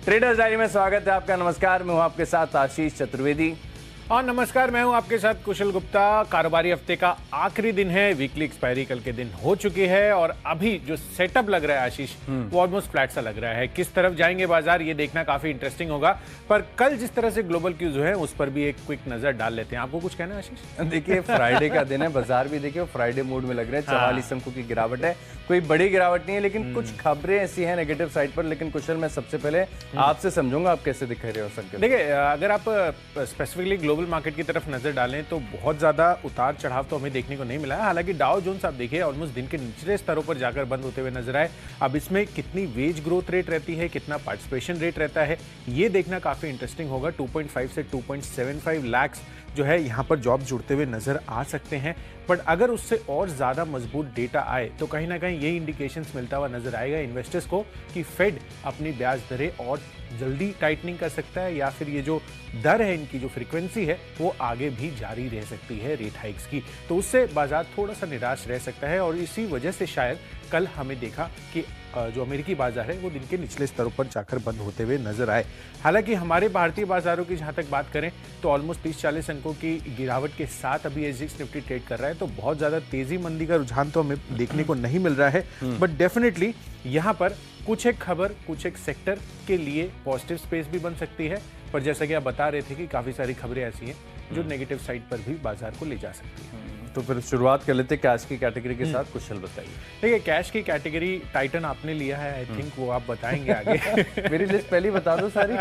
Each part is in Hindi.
ट्रेडर्स डायरी में स्वागत है आपका। नमस्कार, मैं हूं आपके साथ आशीष चतुर्वेदी। और नमस्कार, मैं हूं आपके साथ कुशल गुप्ता। कारोबारी हफ्ते का आखिरी दिन है, वीकली एक्सपायरी कल के दिन हो चुकी है और अभी जो सेटअप लग रहा है आशीष, वो ऑलमोस्ट फ्लैट सा लग रहा है। किस तरफ जाएंगे बाजार, ये देखना काफी इंटरेस्टिंग होगा। पर कल जिस तरह से ग्लोबल क्यूज है उस पर भी एक क्विक नजर डाल लेते हैं। आपको कुछ कहना है आशीष? देखिए, फ्राइडे का दिन है, बाजार भी देखिए फ्राइडे मूड में लग रहे हैं। 44 अंकों की गिरावट है, कोई बड़ी गिरावट नहीं है, लेकिन कुछ खबरें ऐसी हैं नेगेटिव साइड पर। लेकिन कुशल, मैं सबसे पहले आपसे समझूंगा आप कैसे दिख रहे हो सकते। देखिए, अगर आप स्पेसिफिकली ग्लोबल मार्केट की तरफ नजर डालें तो बहुत ज्यादा उतार चढ़ाव तो हमें देखने को नहीं मिला है। हालांकि डाउ जोन्स आप देखिए ऑलमोस्ट दिन के निचले स्तरों पर जाकर बंद होते हुए नजर आए। अब इसमें कितनी वेज ग्रोथ रेट रहती है, कितना पार्टिसिपेशन रेट रहता है, ये देखना काफी इंटरेस्टिंग होगा। 2.5 से 2.75 लाख जो है यहाँ पर जॉब जुड़ते हुए नजर आ सकते हैं। बट अगर उससे और ज्यादा मजबूत डेटा आए तो कहीं ना कहीं यही इंडिकेशंस मिलता हुआ नजर आएगा इन्वेस्टर्स को कि फेड अपनी ब्याज दरें और जल्दी टाइटनिंग कर सकता है, या फिर ये जो दर है, इनकी जो फ्रीक्वेंसी है, वो आगे भी जारी रह सकती है रेट हाइक्स की। तो उससे बाजार थोड़ा सा निराश रह सकता है और इसी वजह से शायद कल हमें देखा कि जो अमेरिकी बाजार है वो दिन के निचले स्तरों पर जाकर बंद होते हुए नजर आए। हालांकि हमारे भारतीय बाजारों की जहां तक बात करें तो ऑलमोस्ट 30-40 अंकों की गिरावट के साथ अभी एसजीएक्स निफ्टी ट्रेड कर रहा है। तो बहुत ज्यादा तेजी मंदी का रुझान तो हमें देखने को नहीं मिल रहा है। बट डेफिनेटली यहाँ पर कुछ एक खबर, कुछ एक सेक्टर के लिए पॉजिटिव स्पेस भी बन सकती है। पर जैसा कि आप बता रहे थे कि काफी सारी खबरें ऐसी हैं जो नेगेटिव साइड पर भी बाजार को ले जा सकती है। तो फिर शुरुआत कर लेते हैं कैश की कैटेगरी के साथ। कुशल बताइए। देखिए, कैश की कैटेगरी टाइटन आपने लिया है, आई थिंक वो आप बताएंगे आगे। मेरी लिस्ट पहले ही बता दो सारी।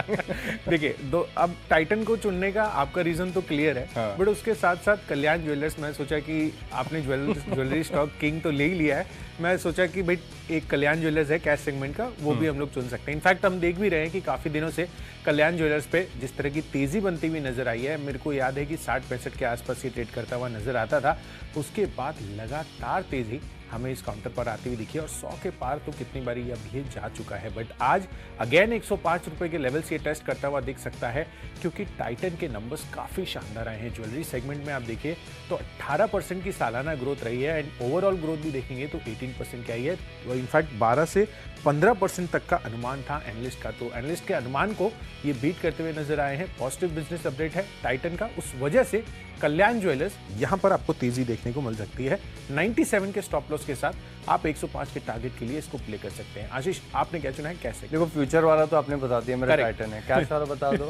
देखिए, अब टाइटन को चुनने का आपका रीजन तो क्लियर है। हाँ। बट उसके साथ साथ कल्याण ज्वेलर्स, मैं सोचा कि आपने ज्वेलरी स्टॉक किंग तो ले ही लिया है, मैं सोचा कि भाई एक कल्याण ज्वेलर्स है कैश सेगमेंट का, वो भी हम लोग चुन सकते हैं। इनफैक्ट हम देख भी रहे हैं कि काफी दिनों से कल्याण ज्वेलर्स पे जिस तरह की तेजी बनती हुई नजर आई है, मेरे को याद है कि 60-65 के आसपास ये ट्रेड करता हुआ नजर आता था। उसके बाद लगातार तेजी हमें इस काउंटर पर आती हुई दिखी और 100 के पार तो कितनी बारी अब ये जा चुका है। बट आज अगेन 105 रुपए के लेवल से ये टेस्ट करता हुआ दिख सकता है, क्योंकि टाइटन के नंबर्स काफी शानदार आए हैं। ज्वेलरी सेगमेंट में आप देखिए तो 18% की सालाना ग्रोथ रही है एंड ओवरऑल ग्रोथ भी देखेंगे तो 18% की आई है। इनफैक्ट 12 से 15% तक का अनुमान था एनालिस्ट का, तो एनालिस्ट के अनुमान को ये बीट करते हुए नजर आए हैं। पॉजिटिव बिजनेस अपडेट है टाइटन का, उस वजह से कल्याण ज्वेलर्स यहां पर आपको तेजी देखने को मिल सकती है। 97 के स्टॉप लॉस के साथ आप 105 के टारगेट के लिए इसको प्ले कर सकते हैं। आशीष, आपने क्या चुना है कैसे? देखो, फ्यूचर वाला तो आपने बता दिया, मेरा टाइटन है। कैश वाला बता दो।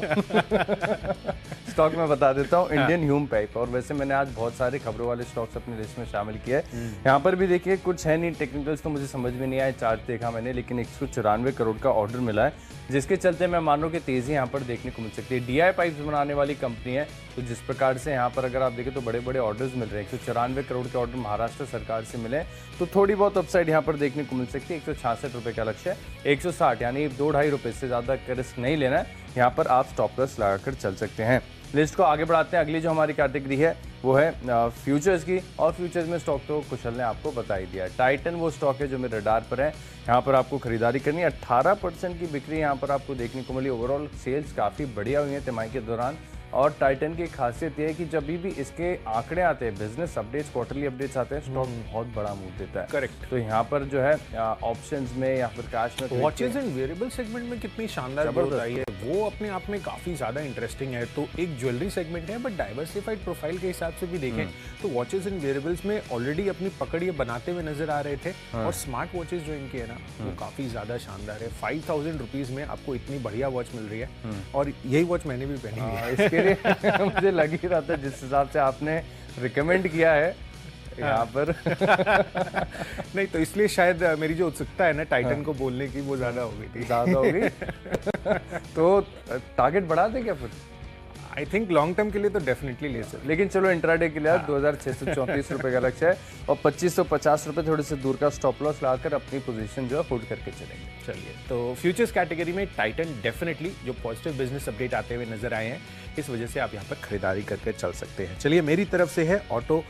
स्टॉक में बता देता हूँ, इंडियन ह्यूम पाइप। और वैसे मैंने आज बहुत सारे खबरों वाले स्टॉक्स अपनी लिस्ट में शामिल किए हैं। यहाँ पर भी देखिए कुछ है नहीं, टेक्निकल्स तो मुझे समझ में नहीं आए। चार्ट देखा मैंने, लेकिन 194 करोड़ का ऑर्डर मिला है, जिसके चलते मैं मान रहा हूँ कि तेजी यहाँ पर देखने को मिल सकती है। डीआई पाइप्स बनाने वाली कंपनी है, तो जिस प्रकार से यहाँ पर अगर आप देखें तो बड़े बड़े ऑर्डर्स मिल रहे हैं। 194 करोड़ के ऑर्डर महाराष्ट्र सरकार से मिले, तो थोड़ी बहुत अपसाइड यहाँ पर देखने को मिल सकती है। 166 रुपये का लक्ष्य है, 160 यानी 2-2.5 रुपये से ज़्यादा का रिस्क नहीं लेना है। यहाँ पर आप स्टॉप लॉस लगाकर चल सकते हैं। लिस्ट को आगे बढ़ाते हैं। अगली जो हमारी कैटेगरी है वो है फ्यूचर्स की, और फ्यूचर्स में स्टॉक तो कुशल ने आपको बता ही दिया। टाइटन वो स्टॉक है जो मेरे रडार पर है, यहाँ पर आपको खरीदारी करनी है। 18% की बिक्री यहाँ पर आपको देखने को मिली। ओवरऑल सेल्स काफ़ी बढ़िया हुई है तिमाही के दौरान। और टाइटन की खासियत ये है कि जब भी इसके आंकड़े आते हैं, बिजनेस अपडेट्स, क्वार्टरली अपडेट्स आते हैं, स्टॉक बहुत बड़ा मूव देता है। करेक्ट। तो यहाँ पर जो है ऑप्शंस में या फिर कैश में वॉचेज एंड वेरिएबल सेगमेंट में कितनी शानदार ग्रोथ आई है, वो अपने आप में काफी ज्यादा इंटरेस्टिंग है। तो एक ज्वेलरी सेगमेंट है, बट डाइवर्सिफाइड प्रोफाइल के हिसाब से भी देखें तो वॉचेज एंड वेरिएबल्स में ऑलरेडी अपनी पकड़ ये बनाते हुए नजर आ रहे थे। और स्मार्ट वॉचेज जो इनकी है ना, वो काफी ज्यादा शानदार है। 5000 रुपीज में आपको इतनी बढ़िया वॉच मिल रही है, और यही वॉच मैंने भी पहनी है। इसके लिए मुझे लग ही रहा था, जिस हिसाब से आपने रिकमेंड किया है यहाँ पर। नहीं तो इसलिए शायद मेरी जो उत्सुकता है ना टाइटन को बोलने की, वो ज्यादा हो गई थी। ज़्यादा हो गई। तो टारगेट बढ़ा दे क्या फिर? आई थिंक लॉन्ग टर्म के लिए तो डेफिनेटली ले सकते। लेकिन चलो इंट्राडे के लिए 2634 रुपए का लक्ष्य है, और 2550 रुपए थोड़े से दूर का स्टॉप लॉस लगाकर अपनी पोजीशन जो है होल्ड करके चलेंगे। चलिए, तो फ्यूचर्स कैटेगरी में टाइटन डेफिनेटली जो पॉजिटिव बिजनेस अपडेट आते हुए नजर आए हैं, इस वजह से आप यहाँ पर खरीदारी करके चल सकते हैं। चलिए, मेरी तरफ से है ऑटो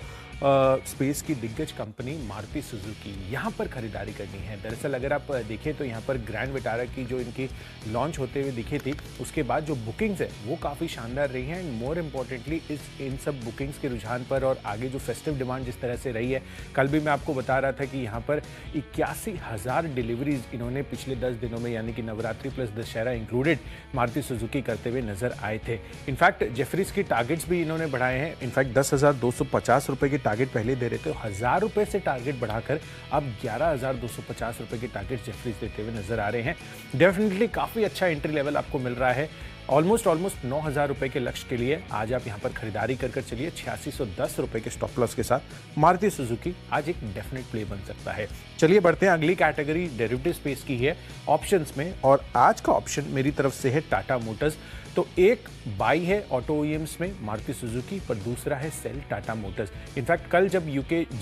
स्पेस की दिग्गज कंपनी मारुति सुजुकी, यहाँ पर खरीदारी करनी है। दरअसल अगर आप देखें तो यहाँ पर ग्रैंड विटारा की जो इनकी लॉन्च होते हुए दिखी थी, उसके बाद जो बुकिंग्स है वो काफ़ी शानदार रही है। एंड मोर इम्पॉर्टेंटली इन सब बुकिंग्स के रुझान पर और आगे जो फेस्टिव डिमांड जिस तरह से रही है, कल भी मैं आपको बता रहा था कि यहाँ पर 81,000 डिलीवरीज इन्होंने पिछले 10 दिनों में, यानी कि Navratri plus Dussehra included, Maruti Suzuki करते हुए नजर आए थे। इनफैक्ट जेफरीज की टारगेट्स भी इन्होंने बढ़ाए हैं। इनफैक्ट 10,250 रुपए की टारगेट पहले दे रहे थे, 1,000 रुपए से टारगेट बढ़ाकर अब 11,250 रुपए की टारगेट जेफरीज देते हुए नजर आ रहे हैं। डेफिनेटली काफी अच्छा एंट्री लेवल आपको मिल रहा है। ऑलमोस्ट 9,000 रुपए के लक्ष्य के लिए आज आप यहां पर खरीदारी कर चलिए। 8610 रुपए के स्टॉप लॉस के साथ मारुति सुजुकी आज एक डेफिनेट प्ले बन सकता है। चलिए बढ़ते हैं, अगली कैटेगरी डेरिवेटिव स्पेस की है ऑप्शंस में, और आज का ऑप्शन मेरी तरफ से है टाटा मोटर्स। तो एक बाई है ऑटो ओईएम्स में मारुति सुजुकी, पर दूसरा है सेल टाटा मोटर्स। इनफैक्ट कल जब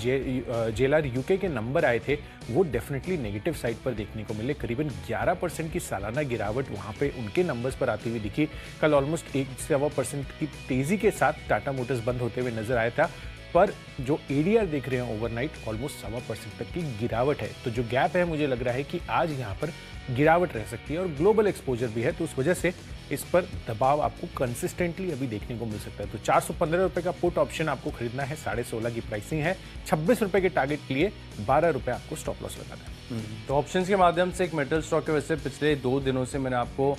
जेएलआर यूके के नंबर आए थे, वो डेफिनेटली नेगेटिव साइड पर देखने को मिले। करीबन 11% की सालाना गिरावट वहां पे उनके नंबर्स पर आती हुई दिखी। कल ऑलमोस्ट 1.25% की तेजी के साथ टाटा मोटर्स बंद होते हुए नजर आया था, पर जो एडीआर देख रहे हैं ओवरनाइट ऑलमोस्ट 1.25% तक की गिरावट है। तो जो गैप है, मुझे लग रहा है कि आज यहाँ पर गिरावट रह सकती है, और ग्लोबल एक्सपोजर भी है, तो उस वजह से इस पर दबाव आपको कंसिस्टेंटली अभी देखने को मिल सकता है। तो 415 रुपए का पुट ऑप्शन आपको खरीदना है, 16.5 की प्राइसिंग है, 26 रुपए के टारगेट के लिए 12 रुपए आपको स्टॉप लॉस लगाना है। तो ऑप्शंस के माध्यम से एक मेटल स्टॉक है। वैसे पिछले 2 दिनों से मैंने आपको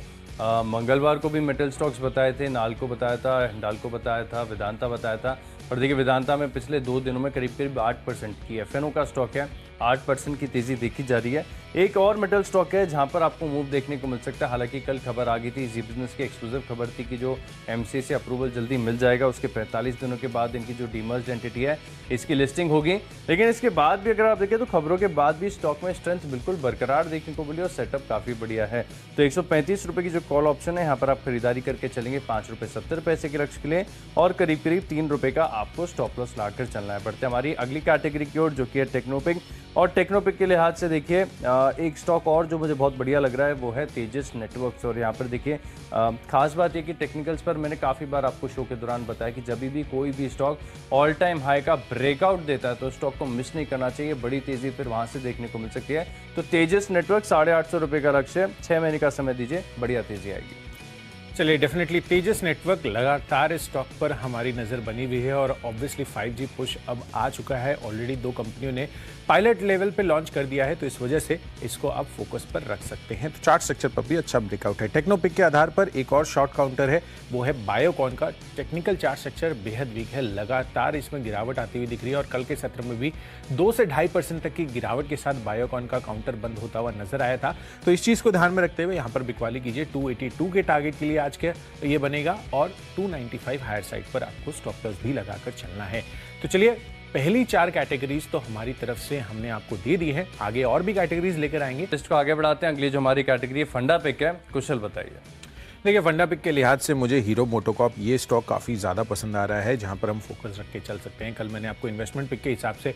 मंगलवार को भी मेटल स्टॉक्स बताए थे, नाल्को बताया था, हिंडाल्को बताया था, वेदांता बताया था। और देखिए वेदांता में पिछले 2 दिनों में करीब 8% की एफएनओ का स्टॉक है, 8% की तेजी देखी जा रही है। एक और मेटल स्टॉक है जहां पर आपको मूव देखने को मिल सकता है। हालांकि कल खबर आ गई थी, जी बिजनेस की एक्सक्लूसिव खबर थी कि जो एमसीए से अप्रूवल जल्दी मिल जाएगा, उसके 45 दिनों के बाद इनकी जो डीमर्ज्ड एंटिटी है इसकी लिस्टिंग होगी। लेकिन इसके बाद भी अगर आप देखें तो खबरों के बाद भी स्टॉक में स्ट्रेंथ बिल्कुल बरकरार देखने को मिली और सेटअप काफी बढ़िया है। तो 135 रुपए की जो कॉल ऑप्शन है, यहाँ पर आप खरीदारी करके चलेंगे 5.70 के लक्ष्य के लिए, और करीब 3 रुपए का आपको स्टॉप लॉस लाकर चलना है। बढ़ते हमारी अगली कैटेगरी की ओर, जो कि है टेक्नोपिक। और टेक्नोपिक के लिहाज से देखिए एक स्टॉक और जो मुझे बहुत बढ़िया लग रहा है वो है तेजस नेटवर्क्स। और यहाँ पर देखिए खास बात ये कि टेक्निकल्स पर मैंने काफ़ी बार आपको शो के दौरान बताया कि जब भी कोई भी स्टॉक ऑल टाइम हाई का ब्रेकआउट देता है तो स्टॉक को मिस नहीं करना चाहिए, बड़ी तेजी फिर वहाँ से देखने को मिल सकती है। तो तेजस नेटवर्क 850 रुपये का लक्ष्य, 6 महीने का समय दीजिए, बढ़िया तेजी आएगी। चलिए, डेफिनेटली तेजस नेटवर्क लगातार इस स्टॉक पर हमारी नज़र बनी हुई है, और ऑब्वियसली 5G पुश अब आ चुका है। ऑलरेडी 2 कंपनियों ने पायलट लेवल पे लॉन्च कर दिया है, तो इस वजह से इसको आप फोकस पर रख सकते हैं। तो चार्ट स्ट्रक्चर पर भी अच्छा ब्रेकआउट है। टेक्नोपिक के आधार पर एक और शॉर्ट काउंटर है, वो है बायोकॉन का। टेक्निकल चार्ट स्ट्रक्चर बेहद वीक है, लगातार इसमें गिरावट आती हुई दिख रही है, और कल के सत्र में भी 2 से 2.5% तक की गिरावट के साथ बायोकॉन का काउंटर बंद होता हुआ नजर आया था। तो इस चीज़ को ध्यान में रखते हुए यहाँ पर बिकवाली कीजिए। 282 के टारगेट के लिए आज के ये बनेगा, और 295 हायर साइड पर आपको स्टॉप लॉस भी लगाकर चलना है। तो चलिए, पहली 4 कैटेगरीज तो हमारी तरफ से हमने आपको दे दी है, आगे और भी कैटेगरीज लेकर आएंगे। लिस्ट को आगे बढ़ाते हैं। अगली जो हमारी कैटेगरी है फंडा पिक है, कुशल बताइए। देखिए, फंडा पिक के लिहाज से मुझे हीरो मोटोकॉर्प ये स्टॉक काफ़ी ज़्यादा पसंद आ रहा है, जहां पर हम फोकस रख के चल सकते हैं। कल मैंने आपको इन्वेस्टमेंट पिक के हिसाब से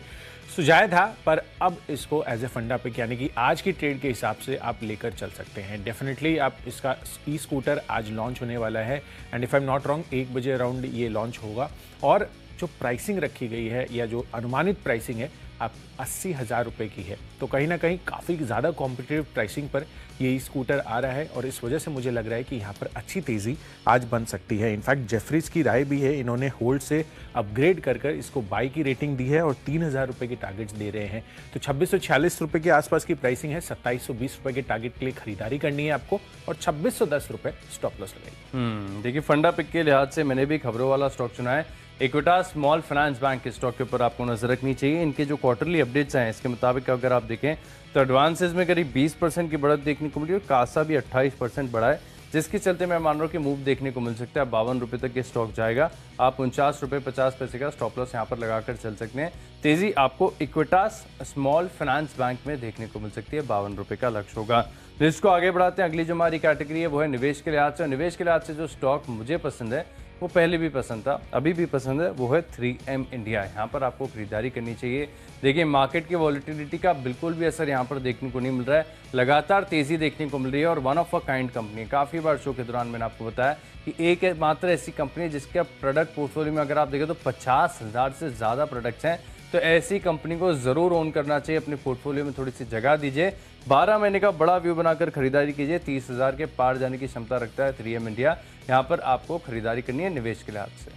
सुझाया था, पर अब इसको एज ए फंडा पिक, यानी कि आज की ट्रेड के हिसाब से आप लेकर चल सकते हैं। डेफिनेटली आप इसका ई स्कूटर आज लॉन्च होने वाला है, and if I am not wrong 1 बजे अराउंड ये लॉन्च होगा। और जो प्राइसिंग रखी गई है, या जो अनुमानित प्राइसिंग है, आप 80,000 रुपये की है। तो कहीं ना कहीं काफ़ी ज़्यादा कॉम्पिटिटिव प्राइसिंग पर ये स्कूटर आ रहा है, और इस वजह से मुझे लग रहा है कि यहाँ पर अच्छी तेज़ी आज बन सकती है। इनफैक्ट जेफरीज की राय भी है, इन्होंने होल्ड से अपग्रेड कर इसको बाई की रेटिंग दी है, और 3,000 रुपये के टारगेट्स दे रहे हैं। तो 2646 रुपये के आसपास की प्राइसिंग है, 2720 रुपये के टारगेट के लिए खरीदारी करनी है आपको, और 2610 रुपये स्टॉप लॉस लगाइए। देखिए, फंडा पिक के लिहाज से मैंने भी खबरों वाला स्टॉक चुना है। इक्विटास स्मॉल फाइनेंस बैंक के स्टॉक के ऊपर आपको नजर रखनी चाहिए। इनके जो क्वार्टरली अपडेट्स हैं, इसके मुताबिक अगर आप देखें तो एडवांसेस में करीब 20% की बढ़त देखने को मिली, और कासा भी 28% बढ़ा है, जिसके चलते मैं मान रहा हूँ कि मूव देखने को मिल सकता है। 52 रुपये तक ये स्टॉक जाएगा, आप 49 रुपये 50 पैसे का स्टॉप लॉस यहाँ पर लगाकर चल सकते हैं। तेजी आपको इक्विटास स्मॉल फाइनेंस बैंक में देखने को मिल सकती है, 52 रुपये का लक्ष्य होगा। लिस्ट को आगे बढ़ाते हैं। अगली जो हमारी कैटेगरी है वो है निवेश के लिहाज से। निवेश के लिहाज से जो स्टॉक मुझे पसंद है वो पहले भी पसंद था, अभी भी पसंद है, वो है 3M इंडिया। यहाँ पर आपको खरीदारी करनी चाहिए। देखिए मार्केट की वॉलिटिलिटी का बिल्कुल भी असर यहाँ पर देखने को नहीं मिल रहा है, लगातार तेज़ी देखने को मिल रही है और one of a kind company. काफ़ी बार शो के दौरान मैंने आपको बताया कि एक मात्र ऐसी कंपनी है जिसका प्रोडक्ट पोर्टफोलियो में अगर आप देखें तो 50,000 से ज़्यादा प्रोडक्ट्स हैं। तो ऐसी कंपनी को ज़रूर ओन करना चाहिए, अपने पोर्टफोलियो में थोड़ी सी जगह दीजिए, 12 महीने का बड़ा व्यू बनाकर खरीदारी कीजिए। 30,000 के पार जाने की क्षमता रखता है 3M इंडिया। यहाँ पर आपको खरीदारी करनी है निवेश के लिहाज से।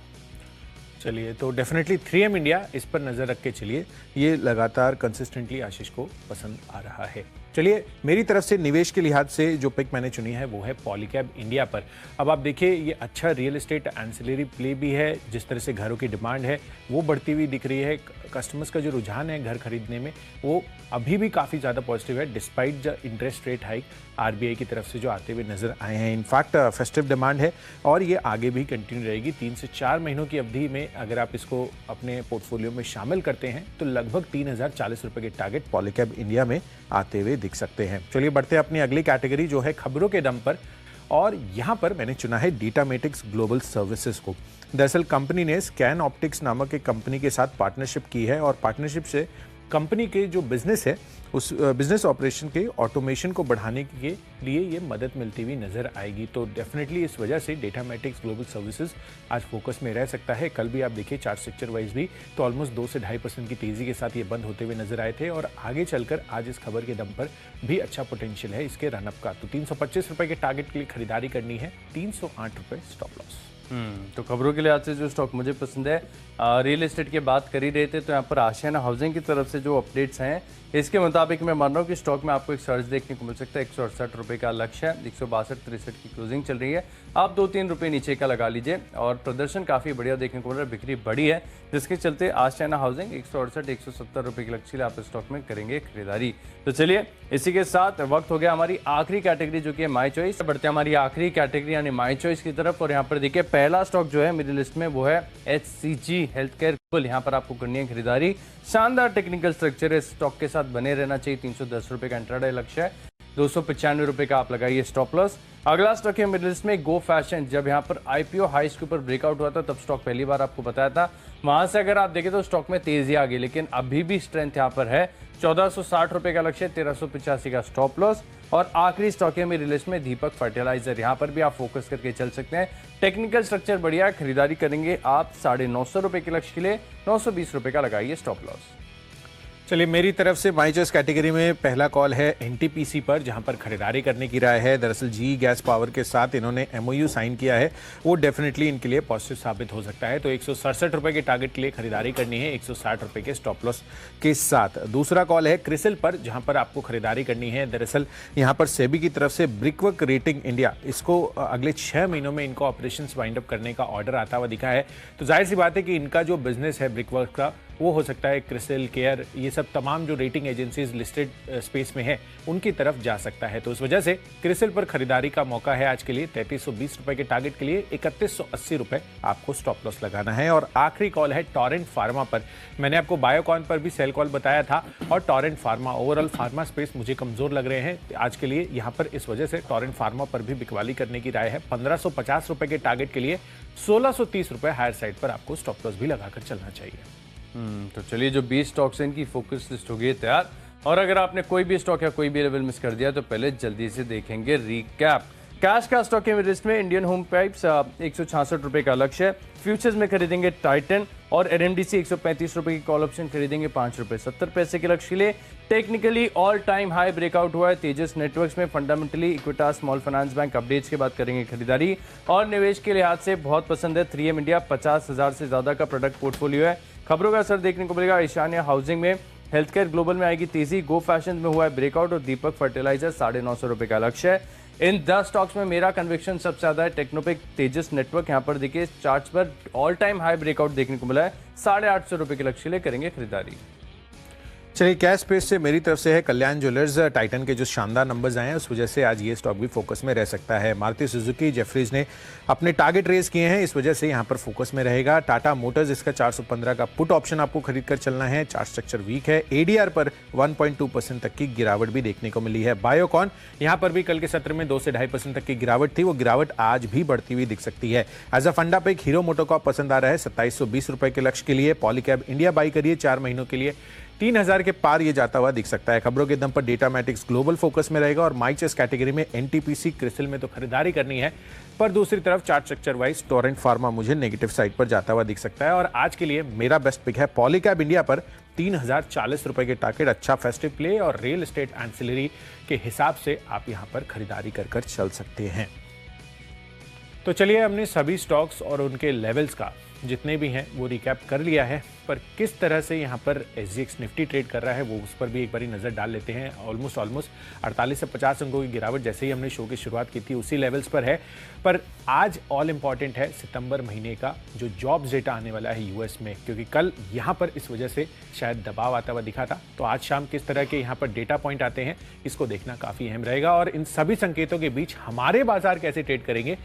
चलिए, तो डेफिनेटली 3M इंडिया इस पर नज़र रख के चलिए, ये लगातार कंसिस्टेंटली आशीष को पसंद आ रहा है। चलिए, मेरी तरफ से निवेश के लिहाज से जो पिक मैंने चुनी है वो है पॉलीकैब इंडिया पर। अब आप देखिए, ये अच्छा रियल एस्टेट एंसिलरी प्ले भी है। जिस तरह से घरों की डिमांड है वो बढ़ती हुई दिख रही है, कस्टमर्स का जो रुझान है घर खरीदने में वो अभी भी काफ़ी ज़्यादा पॉजिटिव है, despite the interest rate hike RBI की तरफ से जो आते हुए नजर आए हैं। इनफैक्ट फेस्टिव डिमांड है और ये आगे भी कंटिन्यू रहेगी। 3 से 4 महीनों की अवधि में अगर आप इसको अपने पोर्टफोलियो में शामिल करते हैं तो लगभग 3,040 रुपये के टारगेट पॉलीकैब इंडिया में आते हुए दिख सकते हैं। चलिए बढ़ते हैं अपनी अगली कैटेगरी जो है खबरों के दम पर, और यहाँ पर मैंने चुना है डेटामेटिक्स ग्लोबल सर्विसेज को। दरअसल कंपनी ने स्कैन ऑप्टिक्स नामक एक कंपनी के साथ पार्टनरशिप की है और पार्टनरशिप से कंपनी के जो बिजनेस है उस बिजनेस ऑपरेशन के ऑटोमेशन को बढ़ाने के लिए ये मदद मिलती हुई नजर आएगी। तो डेफिनेटली इस वजह से डेटामेटिक्स ग्लोबल सर्विसेज आज फोकस में रह सकता है। कल भी आप देखिए चार्ट स्ट्रक्चर वाइज भी तो ऑलमोस्ट 2 से 2.5% की तेजी के साथ ये बंद होते हुए नजर आए थे और आगे चलकर आज इस खबर के दम पर भी अच्छा पोटेंशियल है इसके रनअप का। तो 325 रुपये के टारगेट के लिए खरीदारी करनी है, 308 रुपये स्टॉप लॉस। तो खबरों के लिहाज से जो स्टॉक मुझे पसंद है, रियल एस्टेट की बात कर ही रहे थे तो यहाँ पर आशियाना हाउसिंग की तरफ से जो अपडेट्स हैं इसके मुताबिक मैं मान रहा हूँ कि स्टॉक में आपको एक सर्च देखने को मिल सकता है। 168 रुपये का लक्ष्य है, 162-63 की क्लोजिंग चल रही है। आप 2-3 रुपये नीचे का लगा लीजिए और प्रदर्शन काफ़ी बढ़िया देखने को मिल रहा है, बिक्री बढ़ी है जिसके चलते आशियाना हाउसिंग 168-170 रुपये के लक्ष्य के लिए आप स्टॉक में करेंगे खरीदारी। तो चलिए इसी के साथ वक्त हो गया हमारी आखिरी कैटेगरी जो कि है माई चॉइस। बढ़ते हैं हमारी आखिरी कैटेगरी यानी माई चॉइस की तरफ और यहाँ पर देखिए पहला स्टॉक जो है मेरी लिस्ट में वो है HCG हेल्थकेयर। यहाँ पर आपको करनी है खरीदारी। शानदार टेक्निकल स्ट्रक्चर है, स्टॉक के साथ बने रहना चाहिए। 310 रुपये का इंट्राडे लक्ष्य है, 295 रुपये का आप लगाइए स्टॉप लॉस। अगला स्टॉक है मिडिल लिस्ट में गो फैशन। जब यहाँ पर IPO हाइस के ऊपर ब्रेकआउट हुआ था तब स्टॉक पहली बार आपको बताया था, वहां से अगर आप देखें तो स्टॉक में तेजी आ गई, लेकिन अभी भी स्ट्रेंथ यहाँ पर है। 1460 रुपये का लक्ष्य, 1385 का स्टॉप लॉस। और आखिरी स्टॉक है मेरी लिस्ट में दीपक फर्टिलाइजर। यहाँ पर भी आप फोकस करके चल सकते हैं, टेक्निकल स्ट्रक्चर बढ़िया है, खरीदारी करेंगे आप 950 रुपये के लक्ष्य के लिए, 920 रुपये का लगाइए स्टॉप लॉस। चलिए, मेरी तरफ से माई चॉइस कैटेगरी में पहला कॉल है NTPC पर, जहां पर खरीदारी करने की राय है। दरअसल GE गैस पावर के साथ इन्होंने MOU साइन किया है, वो डेफिनेटली इनके लिए पॉजिटिव साबित हो सकता है। तो 167 रुपये के टारगेट के लिए खरीदारी करनी है, 160 रुपये के स्टॉप लॉस के साथ। दूसरा कॉल है क्रिसिल पर, जहां पर आपको खरीदारी करनी है। दरअसल यहाँ पर सेबी की तरफ से ब्रिकवर्क रेटिंग इंडिया, इसको अगले 6 महीनों में इनको ऑपरेशन वाइंड अप करने का ऑर्डर आता हुआ दिखा है। तो जाहिर सी बात है कि इनका जो बिजनेस है ब्रिकवर्क का वो हो सकता है क्रिसिल, केयर, ये सब तमाम जो रेटिंग एजेंसीज लिस्टेड स्पेस में है उनकी तरफ जा सकता है। तो इस वजह से क्रिसिल पर खरीदारी का मौका है आज के लिए। 3320 रुपए के टारगेट के लिए 3180 रुपए आपको स्टॉप लॉस लगाना है। और आखिरी कॉल है टॉरेंट फार्मा पर। मैंने आपको बायोकॉन पर भी सेल कॉल बताया था और torrent pharma, overall pharma space मुझे कमजोर लग रहे हैं आज के लिए यहाँ पर। इस वजह से टॉरेंट फार्मा पर भी बिकवाली करने की राय है। 1550 रुपए के टारगेट के लिए 1630 रुपए हायर साइड पर आपको स्टॉप लॉस भी लगाकर चलना चाहिए। तो चलिए, जो 20 स्टॉक्स हैं इनकी फोकस लिस्ट हो गई तैयार। और अगर आपने कोई भी स्टॉक या कोई भी लेवल मिस कर दिया तो पहले जल्दी से देखेंगे रिकैप। कैश का स्टॉक है लिस्ट में इंडियन होम पाइप्स, 166 रुपये का लक्ष्य है। फ्यूचर्स में खरीदेंगे टाइटन और NMDC 135 रुपये की कॉल ऑप्शन खरीदेंगे 5 रुपये 70 पैसे के लक्ष्य के लिए। Technically all time high breakout हुआ है तेजस नेटवर्क्स में। Fundamentally Equitas small finance bank updates के बाद करेंगे खरीदारी। और निवेश के लिहाज से बहुत पसंद है 3M इंडिया, 50,000 से ज्यादा का प्रोडक्ट पोर्टफोलियो है। खबरों का असर देखने को मिलेगा ईशान्य हाउसिंग में, हेल्थकेयर ग्लोबल में आएगी तेजी, गो फैशन में हुआ है ब्रेकआउट और दीपक फर्टिलाइजर 950 रुपये का लक्ष्य है। इन 10 स्टॉक्स में मेरा कन्विक्शन सबसे ज्यादा है टेक्नोपिक, तेजस नेटवर्क। यहाँ पर देखिए चार्ट्स पर ऑल टाइम हाई ब्रेकआउट देखने को मिला है, 850 रुपये के लक्ष्य के लिए करेंगे खरीदारी। चलिए, कैश स्पेस से मेरी तरफ से है कल्याण ज्वेलर्स। टाइटन के जो शानदार नंबर्स आए हैं उस वजह से आज ये स्टॉक भी फोकस में रह सकता है। मारुति सुजुकी, जेफरीज ने अपने टारगेट रेज किए हैं, इस वजह से यहाँ पर फोकस में रहेगा। टाटा मोटर्स, इसका 415 का पुट ऑप्शन आपको खरीद कर चलना है। चार्ट स्ट्रक्चर वीक है। एडीआर पर 1.2% तक की गिरावट भी देखने को मिली है। बायोकॉन, यहाँ पर भी कल के सत्र में 2 से 2.5% तक की गिरावट थी, वो गिरावट आज भी बढ़ती हुई दिख सकती है। एज अ फंडा पे एक हीरो मोटोकॉर्प पसंद आ रहा है 2720 रुपए के लक्ष्य के लिए। पॉलीकैब इंडिया बाई करिए 4 महीनों के लिए, 3000 के पार ये जाता हुआ दिख सकता है। खबरों के दम पर डेटामैटिक्स ग्लोबल फोकस में रहेगा और माइचेस कैटेगरी में एनटीपीसी, क्रिसिल में तो खरीदारी करनी है, पर दूसरी तरफ chart structure wise Torrent pharma मुझे नेगेटिव साइड पर जाता हुआ दिख सकता है। और आज के लिए मेरा बेस्ट पिक है पॉलीकैब इंडिया पर 3040 रुपए के टारगेट। अच्छा फेस्टिव प्ले और रियल एस्टेट एंसिलरी के हिसाब से आप यहां पर खरीदारी कर चल सकते हैं। तो चलिए, हमने सभी स्टॉक्स और उनके लेवल्स का जितने भी हैं वो रिकैप कर लिया है, पर किस तरह से यहाँ पर SGX निफ्टी ट्रेड कर रहा है वो उस पर भी एक बारी नज़र डाल लेते हैं। ऑलमोस्ट 48 से 50 अंकों की गिरावट जैसे ही हमने शो की शुरुआत की थी उसी लेवल्स पर है। पर आज ऑल इंपॉर्टेंट है सितंबर महीने का जो जॉब्स डेटा आने वाला है यूएस में, क्योंकि कल यहाँ पर इस वजह से शायद दबाव आता हुआ दिखा था। तो आज शाम किस तरह के यहाँ पर डेटा पॉइंट आते हैं इसको देखना काफ़ी अहम रहेगा और इन सभी संकेतों के बीच हमारे बाजार कैसे ट्रेड करेंगे